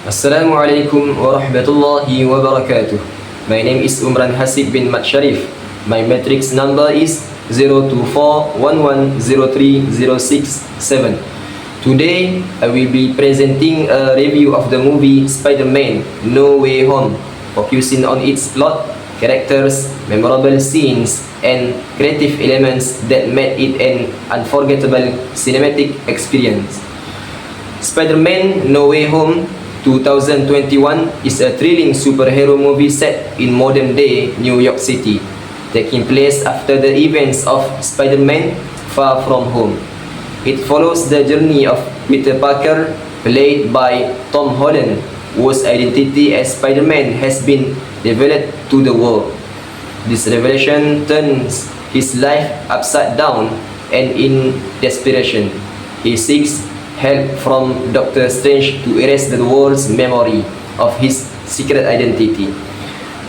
Assalamualaikum warahmatullahi wabarakatuh. My name is Umran Hasib bin Mat Sharif. My matrix number is 02411030667. Today, I will be presenting a review of the movie Spider-Man No Way Home, focusing on its plot, characters, memorable scenes, and creative elements that made it an unforgettable cinematic experience. Spider-Man No Way Home 2021 is a thrilling superhero movie set in modern-day New York City, taking place after the events of Spider-Man Far From Home. It follows the journey of Peter Parker, played by Tom Holland, whose identity as Spider-Man has been revealed to the world. This revelation turns his life upside down, and in desperation, he seeks help from Doctor Strange to erase the world's memory of his secret identity.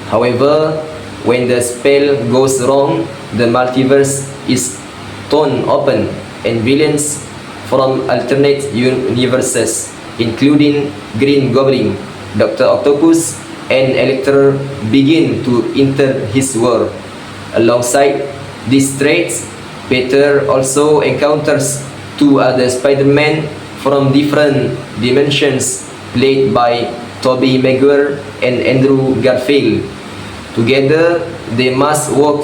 However, when the spell goes wrong, the multiverse is torn open and villains from alternate universes, including Green Goblin, Dr. Octopus, and Electro, begin to enter his world. Alongside these threats, Peter also encounters two other Spider-Man from different dimensions, played by Tobey Maguire and Andrew Garfield. Together, they must work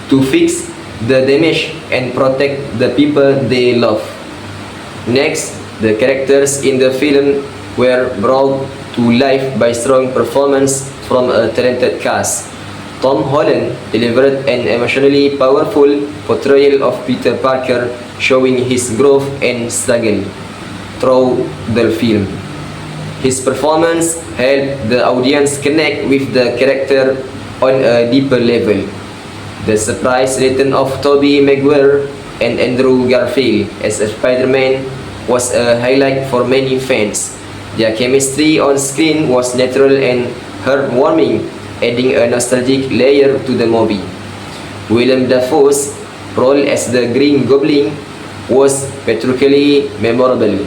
to fix the damage and protect the people they love. Next, the characters in the film were brought to life by strong performance from a talented cast. Tom Holland delivered an emotionally powerful portrayal of Peter Parker, showing his growth and struggle through the film. His performance helped the audience connect with the character on a deeper level. The surprise return of Tobey Maguire and Andrew Garfield as a Spider-Man was a highlight for many fans. Their chemistry on screen was natural and heartwarming, adding a nostalgic layer to the movie. Willem Dafoe's role as the Green Goblin was particularly memorable.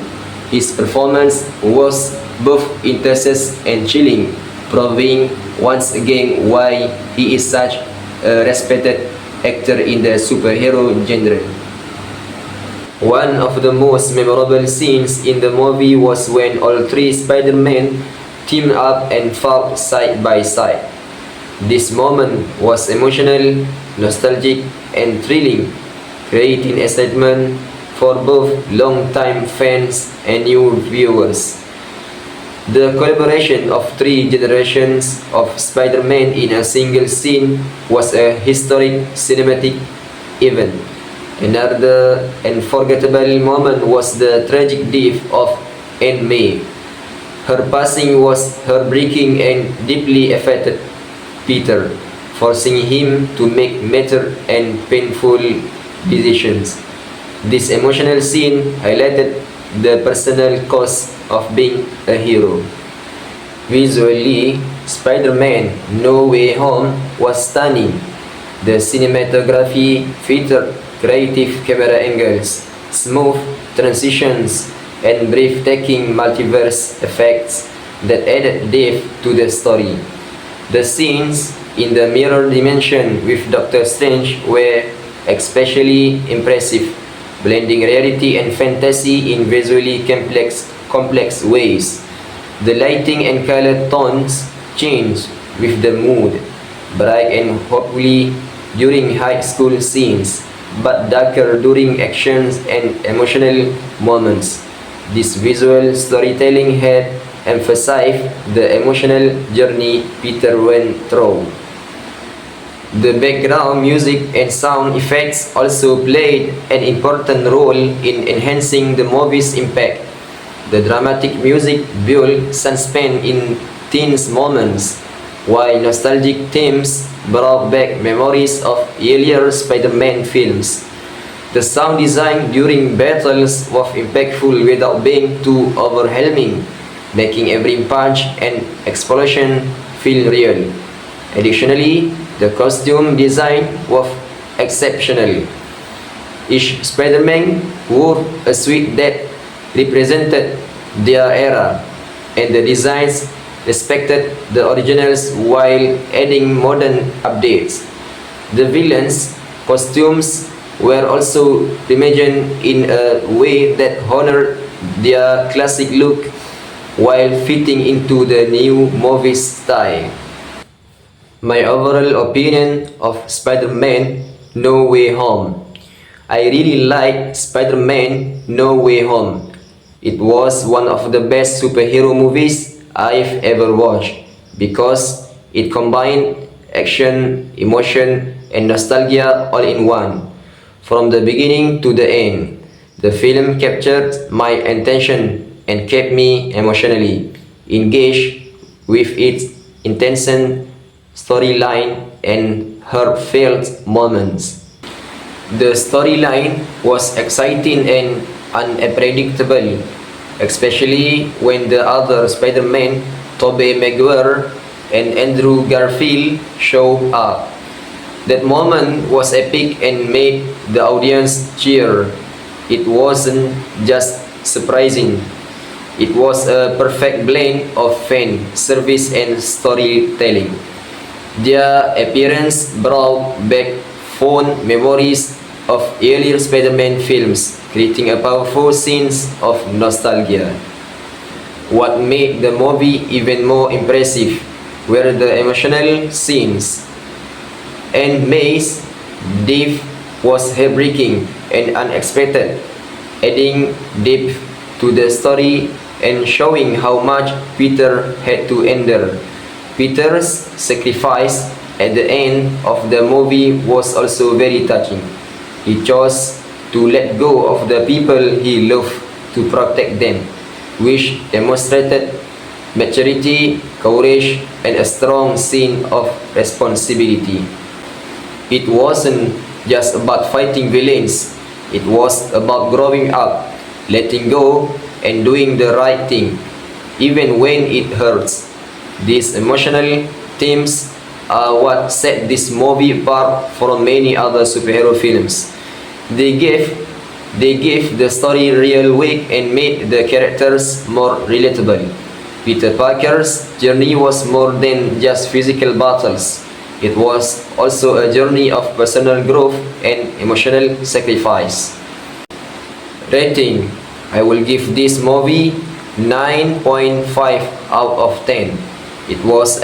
His performance was both intense and chilling, proving once again why he is such a respected actor in the superhero genre. One of the most memorable scenes in the movie was when all three Spider-Men teamed up and fought side by side. This moment was emotional, nostalgic, and thrilling, creating excitement for both long-time fans and new viewers. The collaboration of three generations of Spider-Man in a single scene was a historic cinematic event. Another unforgettable moment was the tragic death of Aunt May. Her passing was heartbreaking and deeply affected Peter, forcing him to make mature and painful decisions. This emotional scene highlighted the personal cost of being a hero. Visually, Spider-Man No Way Home was stunning. The cinematography featured creative camera angles, smooth transitions, and breathtaking multiverse effects that added depth to the story. The scenes in the mirror dimension with Doctor Strange were especially impressive, blending reality and fantasy in visually complex ways. The lighting and color tones changed with the mood, bright and hopeful during high school scenes, but darker during actions and emotional moments. This visual storytelling had emphasized the emotional journey Peter went through. The background music and sound effects also played an important role in enhancing the movie's impact. The dramatic music built suspense in tense moments, while nostalgic themes brought back memories of earlier Spider-Man films. The sound design during battles was impactful without being too overwhelming, making every punch and explosion feel real. Additionally, the costume design was exceptional. Each Spider-Man wore a suit that represented their era, and the designs respected the originals while adding modern updates. The villains' costumes were also reimagined in a way that honored their classic look while fitting into the new movie style. My overall opinion of Spider-Man No Way Home. I really liked Spider-Man No Way Home. It was one of the best superhero movies I've ever watched because it combined action, emotion, and nostalgia all in one. From the beginning to the end, the film captured my attention and kept me emotionally engaged with its intense storyline and heartfelt moments. The storyline was exciting and unpredictable, especially when the other Spider-Man, Tobey Maguire and Andrew Garfield, showed up. That moment was epic and made the audience cheer. It wasn't just surprising, it was a perfect blend of fan service and storytelling. Their appearance brought back fond memories of earlier Spider-Man films, creating a powerful sense of nostalgia. What made the movie even more impressive were the emotional scenes. And May's death was heartbreaking and unexpected, adding depth to the story and showing how much Peter had to endure. Peter's sacrifice at the end of the movie was also very touching. He chose to let go of the people he loved to protect them, which demonstrated maturity, courage, and a strong sense of responsibility. It wasn't just about fighting villains, it was about growing up, letting go, and doing the right thing, even when it hurts. These emotional themes are what set this movie apart from many other superhero films. They gave the story real weight and made the characters more relatable. Peter Parker's journey was more than just physical battles. It was also a journey of personal growth and emotional sacrifice. Rating: I will give this movie 9.5 out of 10. It was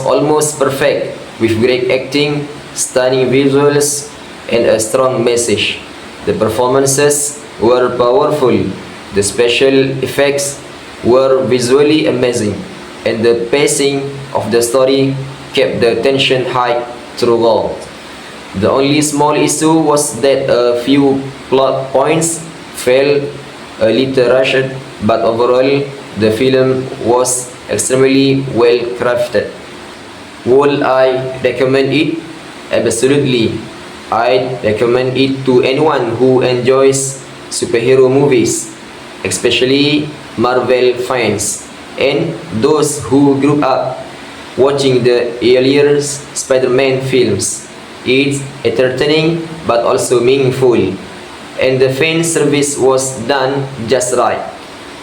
almost perfect with great acting, stunning visuals, and a strong message. The performances were powerful, the special effects were visually amazing, and the pacing of the story kept the tension high throughout. The only small issue was that a few plot points felt a little rushed, but overall the film was extremely well crafted. Would I recommend it? Absolutely. I'd recommend it to anyone who enjoys superhero movies, especially Marvel fans and those who grew up watching the earlier Spider-Man films. It's entertaining but also meaningful, and the fan service was done just right.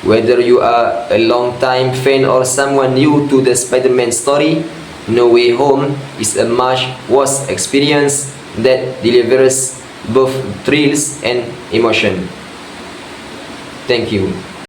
Whether you are a long-time fan or someone new to the Spider-Man story, No Way Home is a must-watch experience that delivers both thrills and emotion. Thank you.